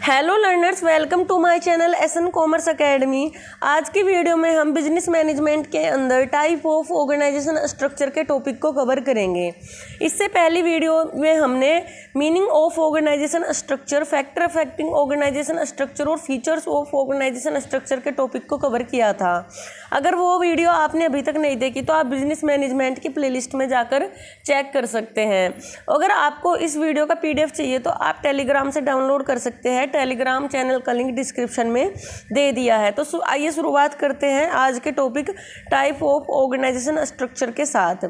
Hello learners, welcome to my channel SN commerce academy. आज की video में हम बिजनेस मैनेजमेंट के अंदर टाइप ऑफ ऑर्गेनाइजेशन स्ट्रक्चर के टॉपिक को कवर करेंगे। इससे पहली वीडियो में हमने meaning of organization structure, factor affecting organization structure और फीचर्स ऑफ ऑर्गेनाइजेशन स्ट्रक्चर के टॉपिक को कवर किया था। अगर वो वीडियो आपने अभी तक नहीं देखी तो आप बिजनेस मैनेजमेंट की प्लेलिस्ट में जाकर चेक कर सकते हैं। अगर आपको इस वीडियो का PDF चाहिए तो आप टेलीग्राम से डाउनलोड कर सकते हैं। टेलीग्राम चैनल का लिंक डिस्क्रिप्शन में दे दिया है। तो आइए शुरुआत करते हैं आज के topic type of organization structure के साथ।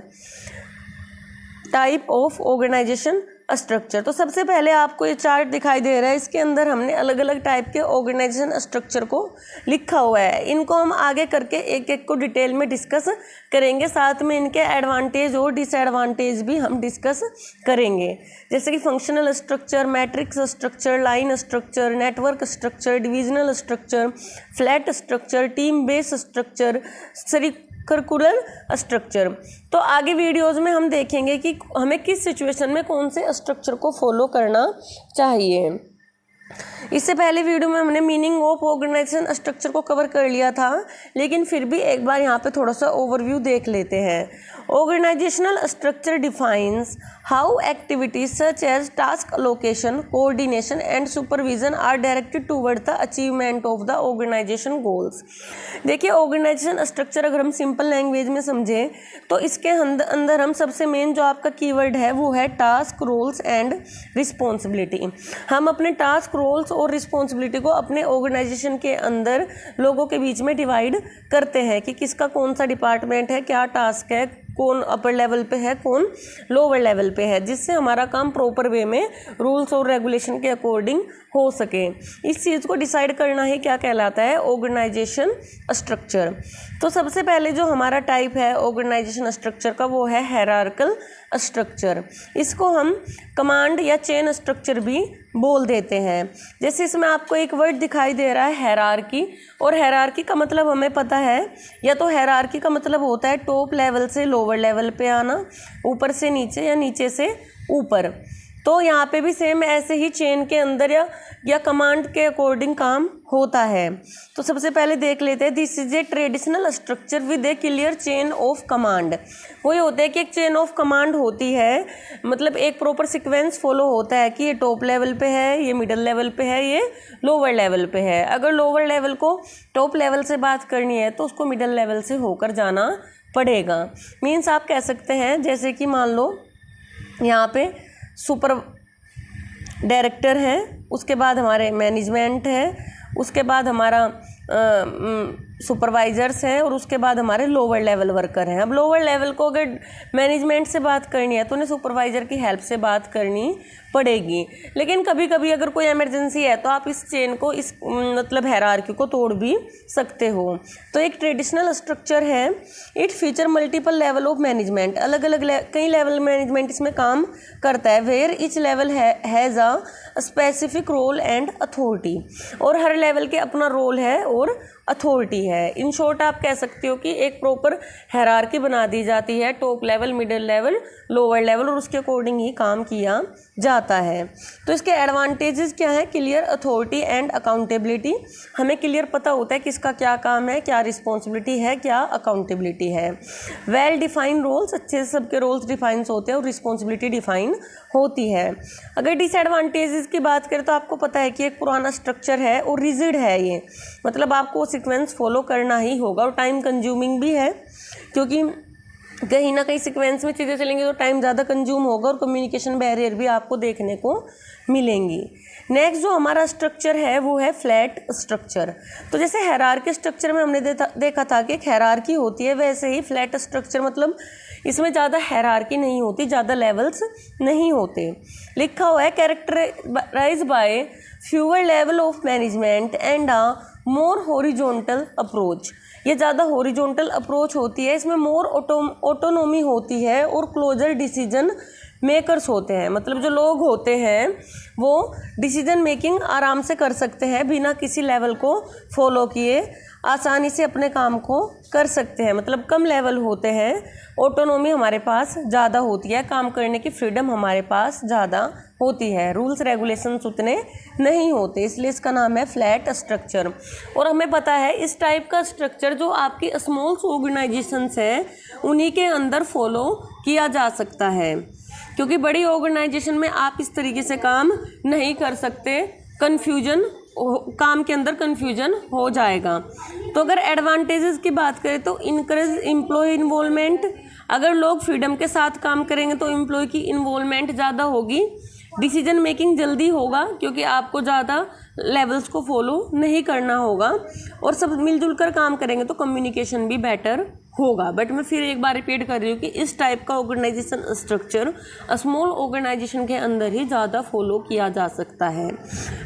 टाइप ऑफ ऑर्गेनाइजेशन स्ट्रक्चर, तो सबसे पहले आपको ये चार्ट दिखाई दे रहा है। इसके अंदर हमने अलग अलग टाइप के ऑर्गेनाइजेशन स्ट्रक्चर को लिखा हुआ है। इनको हम आगे करके एक एक को डिटेल में डिस्कस करेंगे, साथ में इनके एडवांटेज और डिसएडवांटेज भी हम डिस्कस करेंगे, जैसे कि functional structure, matrix structure, line structure, network structure, divisional structure, flat structure, team base structure, circular structure. तो आगे वीडियोस में हम देखेंगे कि हमें किस सिचुएशन में कौन से स्ट्रक्चर को फॉलो करना चाहिए। इससे पहले वीडियो में हमने मीनिंग ऑफ ऑर्गेनाइजेशन स्ट्रक्चर को कवर कर लिया था, लेकिन फिर भी एक बार यहाँ पे थोड़ा सा ओवरव्यू देख लेते हैं। Organizational structure defines how activities such as task allocation, coordination and supervision are directed toward the achievement of the organization goals. देखिए, ऑर्गेनाइजेशन स्ट्रक्चर अगर हम सिंपल लैंग्वेज में समझें तो इसके अंदर हम सबसे मेन जो आपका कीवर्ड है वो है टास्क, रोल्स एंड रिस्पॉन्सिबिलिटी। हम अपने टास्क, रोल्स और रिस्पॉन्सिबिलिटी को अपने ऑर्गेनाइजेशन के अंदर लोगों के बीच में डिवाइड करते हैं कि किसका कौन सा डिपार्टमेंट है, क्या टास्क है, कौन अपर लेवल पे है, कौन लोअर लेवल पे है, जिससे हमारा काम प्रॉपर वे में रूल्स और रेगुलेशन के अकॉर्डिंग हो सके। इस चीज़ को डिसाइड करना ही क्या कहलाता है, ऑर्गेनाइजेशन स्ट्रक्चर। तो सबसे पहले जो हमारा टाइप है ऑर्गेनाइजेशन स्ट्रक्चर का वो है हायरार्किकल स्ट्रक्चर। इसको हम कमांड या चेन स्ट्रक्चर भी बोल देते हैं। जैसे इसमें आपको एक वर्ड दिखाई दे रहा है हायरार्की, और हायरार्की का मतलब हमें पता है, या तो हायरार्की का मतलब होता है टॉप लेवल से लोअर लेवल पे आना, ऊपर से नीचे या नीचे से ऊपर। तो यहाँ पे भी सेम ऐसे ही चेन के अंदर या कमांड के अकॉर्डिंग काम होता है। तो सबसे पहले देख लेते हैं, this is a traditional structure with A clear chain of command. वही होता है कि एक चेन ऑफ कमांड होती है, मतलब एक प्रॉपर सीक्वेंस फॉलो होता है कि ये टॉप लेवल पे है, ये मिडिल लेवल पे है, ये लोअर लेवल पे है। अगर लोअर लेवल को टॉप लेवल से बात करनी है तो उसको मिडिल लेवल से होकर जाना पड़ेगा। मीन्स आप कह सकते हैं, जैसे कि मान लो यहाँ पे सुपर डायरेक्टर है, उसके बाद हमारे मैनेजमेंट है, उसके बाद हमारा सुपरवाइजर्स हैं, और उसके बाद हमारे लोअर लेवल वर्कर हैं। अब लोअर लेवल को अगर मैनेजमेंट से बात करनी है तो उन्हें सुपरवाइजर की हेल्प से बात करनी पड़ेगी। लेकिन कभी कभी अगर कोई इमरजेंसी है तो आप इस चेन को, इस मतलब हायरार्की को तोड़ भी सकते हो। तो एक ट्रेडिशनल स्ट्रक्चर है, it feature multiple level of management. अलग अलग कई लेवल मैनेजमेंट इसमें काम करता है। Where each level has a specific role and authority, और हर लेवल के अपना रोल है और अथॉरिटी है। इन शॉर्ट आप कह सकते हो कि एक प्रॉपर हायरार्की बना दी जाती है, top level, middle level, lower level, और उसके अकॉर्डिंग ही काम किया जाता है। तो इसके एडवांटेजेस क्या है, क्लियर अथॉरिटी एंड अकाउंटेबिलिटी। हमें क्लियर पता होता है किसका क्या काम है, क्या रिस्पॉन्सिबिलिटी है, क्या अकाउंटेबिलिटी है। वेल डिफाइंड रोल्स, अच्छे से सबके रोल्स डिफाइन होते हैं और रिस्पॉन्सिबिलिटी डिफाइन होती है। अगर डिसएडवांटेजेस की बात करें तो आपको पता है कि एक पुराना स्ट्रक्चर है और रिजिड है ये, मतलब आपको सीक्वेंस फॉलो करना ही होगा, और टाइम कंज्यूमिंग भी है, क्योंकि कहीं ना कहीं सीक्वेंस में चीज़ें चलेंगी तो टाइम ज़्यादा कंज्यूम होगा और कम्युनिकेशन बैरियर भी आपको देखने को मिलेंगी। नेक्स्ट जो हमारा स्ट्रक्चर है वो है फ्लैट स्ट्रक्चर। तो जैसे हायरार्की स्ट्रक्चर में हमने देखा था कि एक हायरार्की होती है, वैसे ही फ्लैट स्ट्रक्चर मतलब इसमें ज़्यादा हायरार्की नहीं होती, ज़्यादा लेवल्स नहीं होते। लिखा हुआ है characterize by fewer level of management and a more horizontal approach. ये ज़्यादा हॉरिजॉन्टल अप्रोच होती है, इसमें मोर ऑटोनोमी होती है और क्लोजर डिसीजन मेकर्स होते हैं, मतलब जो लोग होते हैं वो डिसीजन मेकिंग आराम से कर सकते हैं, बिना किसी लेवल को फॉलो किए आसानी से अपने काम को कर सकते हैं। मतलब कम लेवल होते हैं, ऑटोनोमी हमारे पास ज़्यादा होती है, काम करने की फ्रीडम हमारे पास ज़्यादा होती है, रूल्स रेगुलेशंस उतने नहीं होते, इसलिए इसका नाम है फ्लैट स्ट्रक्चर। और हमें पता है इस टाइप का स्ट्रक्चर जो आपकी स्मॉल ऑर्गेनाइजेशंस हैं उन्हीं के अंदर फॉलो किया जा सकता है, क्योंकि बड़ी ऑर्गेनाइजेशन में आप इस तरीके से काम नहीं कर सकते, कन्फ्यूजन काम के अंदर कन्फ्यूजन हो जाएगा। तो अगर एडवांटेजेस की बात करें तो इनकरेज एम्प्लॉय इन्वॉल्वमेंट, अगर लोग फ्रीडम के साथ काम करेंगे तो एम्प्लॉय की इन्वॉल्वमेंट ज़्यादा होगी, डिसीजन मेकिंग जल्दी होगा क्योंकि आपको ज़्यादा लेवल्स को फॉलो नहीं करना होगा, और सब मिलजुल कर काम करेंगे तो कम्युनिकेशन भी बेटर होगा। बट मैं फिर एक बार रिपीट कर रही हूँ कि इस टाइप का ऑर्गेनाइजेशन स्ट्रक्चर स्मॉल ऑर्गेनाइजेशन के अंदर ही ज़्यादा फॉलो किया जा सकता है।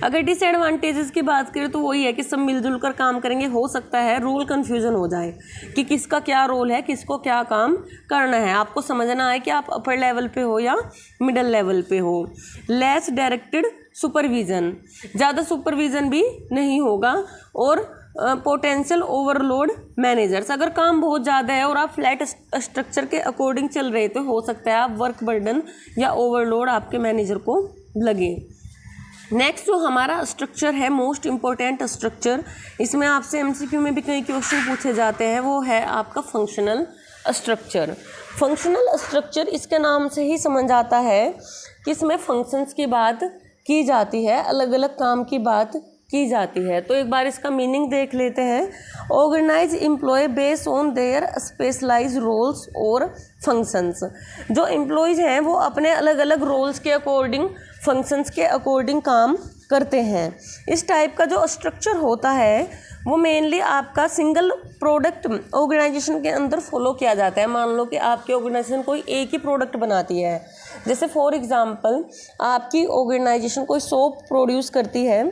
अगर डिसएडवांटेजेस की बात करें तो वही है कि सब मिलजुल कर काम करेंगे, हो सकता है रोल कन्फ्यूजन हो जाए कि किसका क्या रोल है, किसको क्या काम करना है, आपको समझना है कि आप अपर लेवल पे हो या मिडल लेवल पे हो। लेस डायरेक्टेड सुपरविज़न, ज़्यादा सुपरविज़न भी नहीं होगा, और पोटेंशियल ओवरलोड मैनेजर्स, अगर काम बहुत ज़्यादा है और आप फ्लैट स्ट्रक्चर के अकॉर्डिंग चल रहे तो हो सकता है आप वर्क बर्डन या ओवरलोड आपके मैनेजर को लगे। नेक्स्ट जो हमारा स्ट्रक्चर है मोस्ट इम्पोर्टेंट स्ट्रक्चर, इसमें आपसे एमसीक्यू में भी कई क्वेश्चन पूछे जाते हैं, वो है आपका फंक्शनल स्ट्रक्चर। फंक्शनल स्ट्रक्चर इसके नाम से ही समझ आता है कि इसमें फंक्शंस की बात की जाती है, अलग अलग काम की बात की जाती है। तो एक बार इसका मीनिंग देख लेते हैं। Organize employ based on their specialized roles और फंक्शंस, जो एम्प्लॉयज़ हैं वो अपने अलग अलग रोल्स के अकॉर्डिंग, फंक्शंस के अकॉर्डिंग काम करते हैं। इस टाइप का जो स्ट्रक्चर होता है वो मेनली आपका सिंगल प्रोडक्ट ऑर्गेनाइजेशन के अंदर फॉलो किया जाता है। मान लो कि आपकी ऑर्गेनाइजेशन कोई एक ही प्रोडक्ट बनाती है, जैसे फॉर एग्जांपल आपकी ऑर्गेनाइजेशन कोई सोप प्रोड्यूस करती है,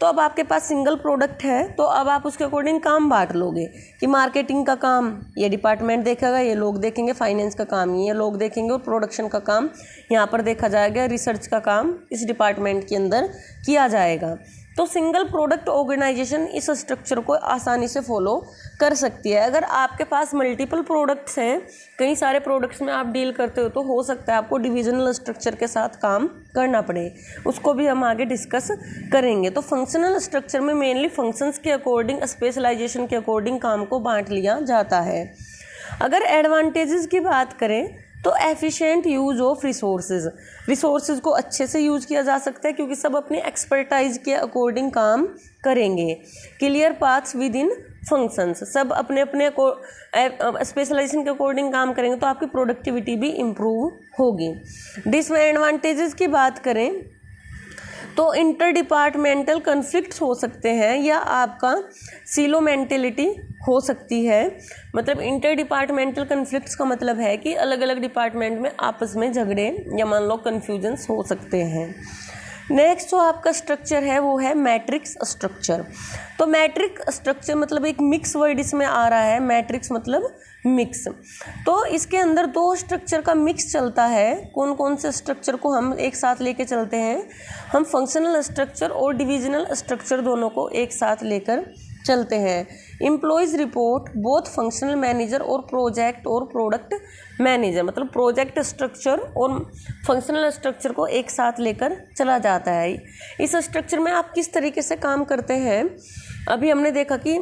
तो अब आपके पास सिंगल प्रोडक्ट है, तो अब आप उसके अकॉर्डिंग काम बांट लोगे कि मार्केटिंग का काम ये डिपार्टमेंट देखेगा, ये लोग देखेंगे, फाइनेंस का काम ये लोग देखेंगे, और प्रोडक्शन का काम यहाँ पर देखा जाएगा, रिसर्च का काम इस डिपार्टमेंट के अंदर किया जाएगा। तो सिंगल प्रोडक्ट ऑर्गेनाइजेशन इस स्ट्रक्चर को आसानी से फॉलो कर सकती है। अगर आपके पास मल्टीपल प्रोडक्ट्स हैं, कई सारे प्रोडक्ट्स में आप डील करते हो, तो हो सकता है आपको डिविजनल स्ट्रक्चर के साथ काम करना पड़े, उसको भी हम आगे डिस्कस करेंगे। तो फंक्शनल स्ट्रक्चर में मेनली फंक्शंस के अकॉर्डिंग, स्पेशलाइजेशन के अकॉर्डिंग काम को बांट लिया जाता है। अगर एडवांटेजेस की बात करें तो एफिशिएंट यूज़ ऑफ रिसोर्सेज को अच्छे से यूज़ किया जा सकता है क्योंकि सब अपनी एक्सपर्टाइज के अकॉर्डिंग काम करेंगे। Clear paths with in functions, सब अपने अपने स्पेशलाइजेशन के अकॉर्डिंग काम करेंगे तो आपकी प्रोडक्टिविटी भी इम्प्रूव होगी। डिसएडवांटेजेस की बात करें तो इंटर डिपार्टमेंटल कन्फ्लिक्ट्स हो सकते हैं, या आपका सिलो मेंटेलिटी हो सकती है। मतलब इंटर डिपार्टमेंटल कन्फ्लिक्ट्स का मतलब है कि अलग अलग डिपार्टमेंट में आपस में झगड़े या मान लो कन्फ्यूजन्स हो सकते हैं। नेक्स्ट जो आपका स्ट्रक्चर है वो है मैट्रिक्स स्ट्रक्चर। तो मैट्रिक स्ट्रक्चर मतलब एक मिक्स वर्ड इसमें आ रहा है, मैट्रिक्स मतलब मिक्स। तो इसके अंदर दो स्ट्रक्चर का मिक्स चलता है। कौन कौन से स्ट्रक्चर को हम एक साथ लेके चलते हैं? हम फंक्शनल स्ट्रक्चर और डिविजनल स्ट्रक्चर दोनों को एक साथ लेकर चलते हैं। Employees report both functional manager और प्रोजेक्ट और प्रोडक्ट मैनेजर, मतलब प्रोजेक्ट स्ट्रक्चर और फंक्शनल स्ट्रक्चर को एक साथ लेकर चला जाता है। इस स्ट्रक्चर में आप किस तरीके से काम करते हैं, अभी हमने देखा कि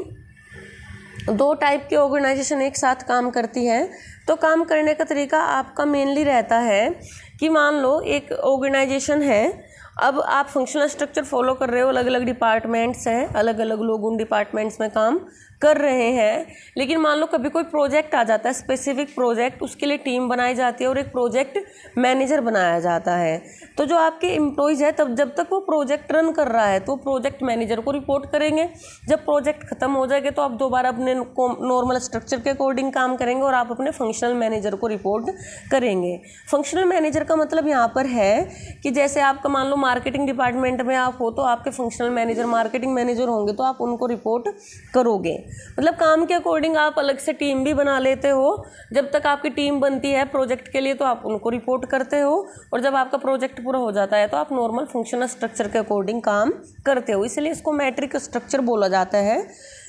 दो टाइप की ऑर्गेनाइजेशन एक साथ काम करती है। तो काम करने का तरीका आपका मेनली रहता है कि मान लो एक ऑर्गेनाइजेशन है, अब आप फंक्शनल स्ट्रक्चर फॉलो कर रहे हो, अलग अलग डिपार्टमेंट्स हैं, अलग अलग लोग उन डिपार्टमेंट्स में काम कर रहे हैं। लेकिन मान लो कभी कोई प्रोजेक्ट आ जाता है, स्पेसिफिक प्रोजेक्ट, उसके लिए टीम बनाई जाती है और एक प्रोजेक्ट मैनेजर बनाया जाता है। तो जो आपके एम्प्लॉयज़ है तब जब तक वो प्रोजेक्ट रन कर रहा है तो प्रोजेक्ट मैनेजर को रिपोर्ट करेंगे। जब प्रोजेक्ट खत्म हो जाएगा तो आप दोबारा अपने नॉर्मल स्ट्रक्चर के अकॉर्डिंग काम करेंगे और आप अपने फंक्शनल मैनेजर को रिपोर्ट करेंगे। फंक्शनल मैनेजर का मतलब यहाँ पर है कि जैसे आपका मान लो मार्केटिंग डिपार्टमेंट में आप हो तो आपके फंक्शनल मैनेजर मार्केटिंग मैनेजर होंगे तो आप उनको रिपोर्ट करोगे। मतलब काम के अकॉर्डिंग आप अलग से टीम भी बना लेते हो। जब तक आपकी टीम बनती है प्रोजेक्ट के लिए तो आप उनको रिपोर्ट करते हो, और जब आपका प्रोजेक्ट पूरा हो जाता है तो आप नॉर्मल फंक्शनल स्ट्रक्चर के अकॉर्डिंग काम करते हो, इसलिए इसको मैट्रिक स्ट्रक्चर बोला जाता है।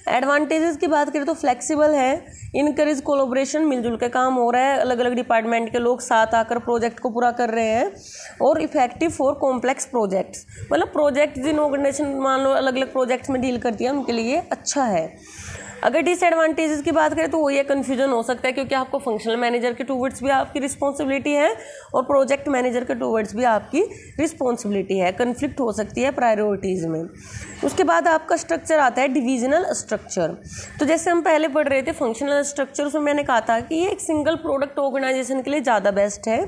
एडवांटेजेस की बात करें तो फ्लेक्सिबल है, इनकरेज कोलोब्रेशन, मिलजुल के काम हो रहा है, अलग अलग डिपार्टमेंट के लोग साथ आकर प्रोजेक्ट को पूरा कर रहे हैं। और इफेक्टिव फॉर कॉम्प्लेक्स प्रोजेक्ट्स, मतलब प्रोजेक्ट जिन ऑर्गेनाइजेशन मान लो अलग अलग प्रोजेक्ट्स में डील करती है उनके लिए अच्छा है। अगर डिसएडवांटेजेस की बात करें तो वो ये कन्फ्यूजन हो सकता है, क्योंकि आपको फंक्शनल मैनेजर के टूवर्ड्स भी आपकी रिस्पॉन्सिबिलिटी है और प्रोजेक्ट मैनेजर के टूवर्ड्स भी आपकी रिस्पॉन्सिबिलिटी है, कन्फ्लिक्ट हो सकती है प्रायोरिटीज़ में। उसके बाद आपका स्ट्रक्चर आता है डिविजनल स्ट्रक्चर। तो जैसे हम पहले पढ़ रहे थे फंक्शनल स्ट्रक्चर, उसमें मैंने कहा था कि ये एक सिंगल प्रोडक्ट ऑर्गेनाइजेशन के लिए ज़्यादा बेस्ट है।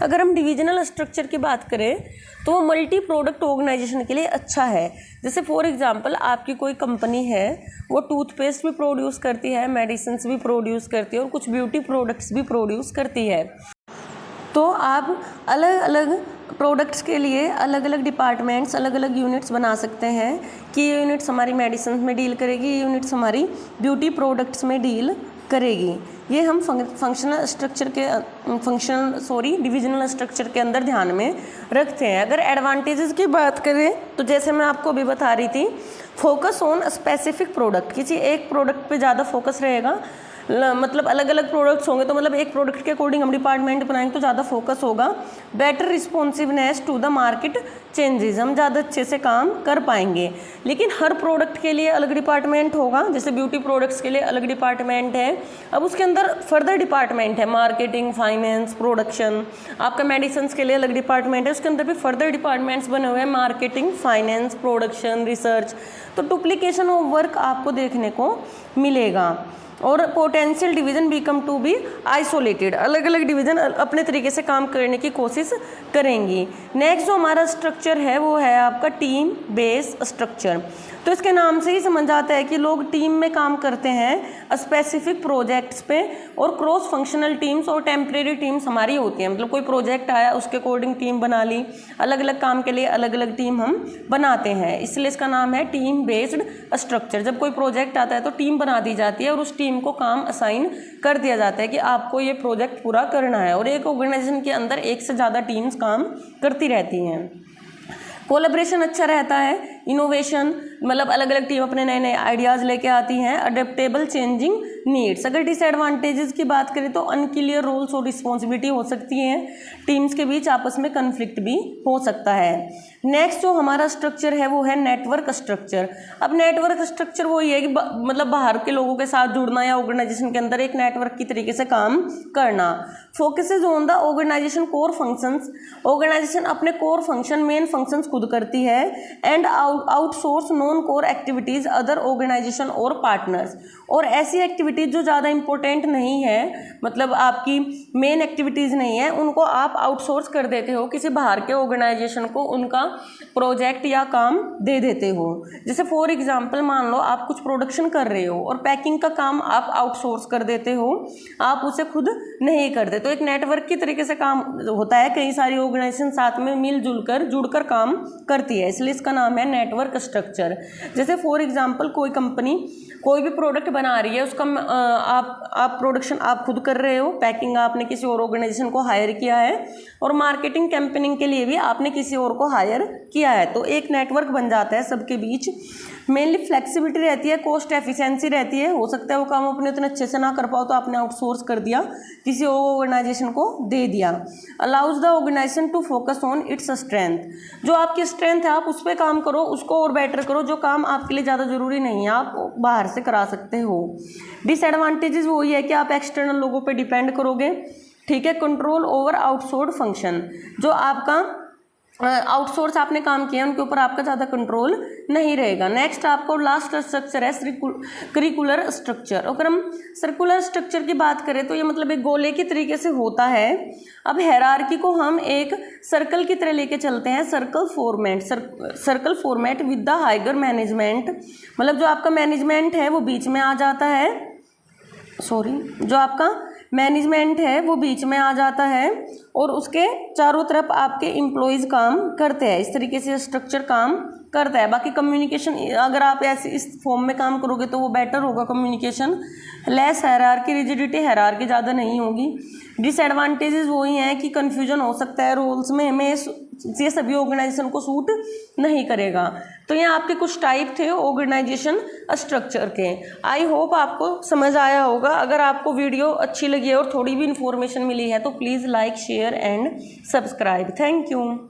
अगर हम डिविजनल स्ट्रक्चर की बात करें तो वो मल्टी प्रोडक्ट ऑर्गेनाइजेशन के लिए अच्छा है। जैसे फॉर एग्जांपल आपकी कोई कंपनी है, वो टूथपेस्ट भी प्रोड्यूस करती है, मेडिसिन्स भी प्रोड्यूस करती है और कुछ ब्यूटी प्रोडक्ट्स भी प्रोड्यूस करती है। तो आप अलग अलग प्रोडक्ट्स के लिए अलग अलग डिपार्टमेंट्स, अलग अलग यूनिट्स बना सकते हैं कि ये यूनिट्स हमारी मेडिसिन में डील करेगी, ये यूनिट्स हमारी ब्यूटी प्रोडक्ट्स में डील करेगी। ये हम फंक्शनल स्ट्रक्चर के डिविजनल स्ट्रक्चर के अंदर ध्यान में रखते हैं। अगर एडवांटेजेस की बात करें तो जैसे मैं आपको अभी बता रही थी, फोकस ऑन स्पेसिफिक प्रोडक्ट, किसी एक प्रोडक्ट पे ज़्यादा फोकस रहेगा, मतलब अलग अलग प्रोडक्ट्स होंगे तो मतलब एक प्रोडक्ट के अकॉर्डिंग हम डिपार्टमेंट बनाएंगे तो ज़्यादा फोकस होगा। Better responsiveness to the market changes, हम ज़्यादा अच्छे से काम कर पाएंगे। लेकिन हर प्रोडक्ट के लिए अलग डिपार्टमेंट होगा, जैसे ब्यूटी प्रोडक्ट्स के लिए अलग डिपार्टमेंट है, अब उसके अंदर फर्दर डिपार्टमेंट है, मार्केटिंग, फाइनेंस, प्रोडक्शन। आपका मेडिसिन के लिए अलग डिपार्टमेंट है, उसके अंदर भी फर्दर डिपार्टमेंट्स बने हुए हैं, मार्केटिंग, फाइनेंस, प्रोडक्शन, रिसर्च। तो डुप्लीकेशन ऑफ वर्क आपको देखने को मिलेगा और potential division become to be isolated, अलग अलग डिवीजन अपने तरीके से काम करने की कोशिश करेंगी। नेक्स्ट जो हमारा स्ट्रक्चर है वो है आपका टीम बेस स्ट्रक्चर। तो इसके नाम से ही समझ आता है कि लोग टीम में काम करते हैं स्पेसिफिक प्रोजेक्ट्स पे, और क्रॉस फंक्शनल टीम्स और टेम्परेरी टीम्स हमारी होती हैं। मतलब कोई प्रोजेक्ट आया उसके अकॉर्डिंग टीम बना ली, अलग अलग काम के लिए अलग अलग टीम हम बनाते हैं, इसलिए इसका नाम है टीम बेस्ड स्ट्रक्चर। जब कोई प्रोजेक्ट आता है तो टीम बना दी जाती है और उस टीम को काम असाइन कर दिया जाता है कि आपको ये प्रोजेक्ट पूरा करना है, और एक ऑर्गेनाइजेशन के अंदर एक से ज़्यादा टीम्स काम करती रहती हैं। कोलैबोरेशन अच्छा रहता है, इनोवेशन, मतलब अलग अलग टीम अपने नए नए आइडियाज़ लेके आती हैं, अडेप्टेबल चेंजिंग नीड्स। अगर डिसएडवांटेजेस की बात करें तो अनक्लियर रोल्स और रिस्पॉन्सिबिलिटी हो सकती हैं, टीम्स के बीच आपस में कन्फ्लिक्ट भी हो सकता है। नेक्स्ट जो हमारा स्ट्रक्चर है वो है नेटवर्क स्ट्रक्चर। अब नेटवर्क स्ट्रक्चर वही है कि मतलब बाहर के लोगों के साथ जुड़ना या ऑर्गेनाइजेशन के अंदर एक नेटवर्क की तरीके से काम करना। Focuses on the organization core functions, organization अपने कोर फंक्शन, मेन फंक्शंस खुद करती है, and outsource non core activities other organization और पार्टनर्स। और ऐसी एक्टिविटीज़ जो ज़्यादा इंपॉर्टेंट नहीं है, मतलब आपकी मेन एक्टिविटीज़ नहीं है, उनको आप आउटसोर्स कर देते हो किसी बाहर के ऑर्गेनाइजेशन को, उनका प्रोजेक्ट या काम दे देते हो। जैसे फॉर एग्जांपल मान लो आप कुछ प्रोडक्शन कर रहे हो और पैकिंग का काम आप आउटसोर्स कर देते हो, आप उसे खुद नहीं करते। तो एक नेटवर्क की तरीके से काम होता है, कई सारी ऑर्गेनाइजेशन साथ में मिलजुल कर जुड़कर काम करती है, इसलिए इसका नाम है नेटवर्क स्ट्रक्चर। जैसे फॉर एग्जांपल कोई कंपनी कोई भी प्रोडक्ट बना रही है, उसका आप प्रोडक्शन आप खुद कर रहे हो, पैकिंग आपने किसी और ऑर्गेनाइजेशन को हायर किया है, और मार्केटिंग कैंपेनिंग के लिए भी आपने किसी और को हायर किया है। तो एक नेटवर्क बन जाता है सबके बीच। मेनली फ्लेक्सिबिलिटी रहती है, कॉस्ट एफिशिएंसी रहती है, हो सकता है वो काम अपने उतने अच्छे से ना कर पाओ तो आपने आउटसोर्स कर दिया, किसी और ऑर्गेनाइजेशन को दे दिया। Allows the organization to focus on its strength, जो आपकी स्ट्रेंथ है आप उस पर काम करो, उसको और बेटर करो, जो काम आपके लिए ज़्यादा जरूरी नहीं है आप बाहर से करा सकते हो। डिसएडवांटेजेस वही है कि आप एक्सटर्नल लोगों पर डिपेंड करोगे, ठीक है। कंट्रोल ओवर आउटसोर्स फंक्शन, जो आपका आउटसोर्स आपने काम किया उनके ऊपर आपका ज़्यादा कंट्रोल नहीं रहेगा। नेक्स्ट आपको लास्ट स्ट्रक्चर है करिकुलर स्ट्रक्चर। अगर हम सर्कुलर स्ट्रक्चर की बात करें तो ये मतलब एक गोले की तरीके से होता है। अब हायरार्की को हम एक सर्कल की तरह लेके चलते हैं, circle format with the higher management, मतलब जो आपका मैनेजमेंट है वो बीच में आ जाता है, जो आपका मैनेजमेंट है वो बीच में आ जाता है और उसके चारों तरफ आपके एम्प्लॉयज़ काम करते हैं। इस तरीके से स्ट्रक्चर काम करता है। बाकी कम्युनिकेशन, अगर आप ऐसे इस फॉर्म में काम करोगे तो वो बेटर होगा communication. Less hierarchy, rigidity, hierarchy ज़्यादा नहीं होगी। डिसएडवांटेजेस वही हैं कि कन्फ्यूजन हो सकता है रोल्स में, हमें ये सभी ऑर्गेनाइजेशन को सूट नहीं करेगा। तो ये आपके कुछ टाइप थे ऑर्गेनाइजेशन स्ट्रक्चर के। आई होप आपको समझ आया होगा। अगर आपको वीडियो अच्छी लगी है और थोड़ी भी इन्फॉर्मेशन मिली है तो please like, share and subscribe. Thank you.